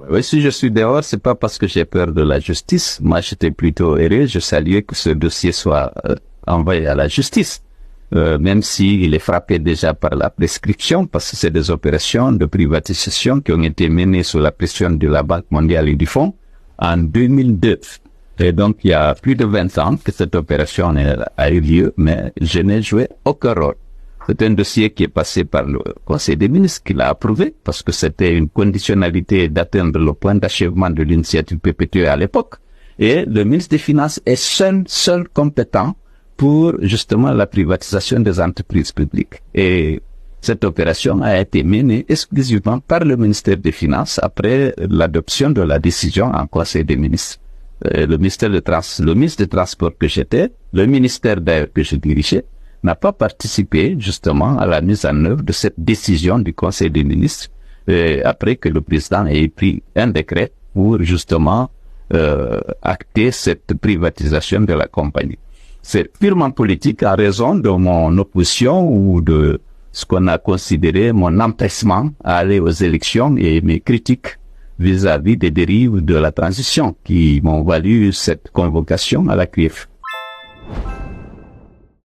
Oui, si je suis dehors, c'est pas parce que j'ai peur de la justice. Moi, j'étais plutôt heureux. Je saluais que ce dossier soit envoyé à la justice. Même s'il est frappé déjà par la prescription, parce que c'est des opérations de privatisation qui ont été menées sous la pression de la Banque mondiale et du Fonds en 2002. Et donc, il y a plus de 20 ans que cette opération a eu lieu, mais je n'ai joué aucun rôle. C'est un dossier qui est passé par le Conseil des ministres qui l'a approuvé, parce que c'était une conditionnalité d'atteindre le point d'achèvement de l'initiative perpétuée à l'époque. Et le ministre des Finances est seul compétent pour justement la privatisation des entreprises publiques. Et cette opération a été menée exclusivement par le ministère des Finances après l'adoption de la décision en Conseil des ministres. Le ministre des Transports que j'étais, le ministère d'ailleurs que je dirigeais, n'a pas participé justement à la mise en œuvre de cette décision du Conseil des ministres après que le président ait pris un décret pour justement acter cette privatisation de la compagnie. C'est purement politique en raison de mon opposition ou de ce qu'on a considéré mon empêchement à aller aux élections et mes critiques vis-à-vis des dérives de la transition qui m'ont valu cette convocation à la CRIF.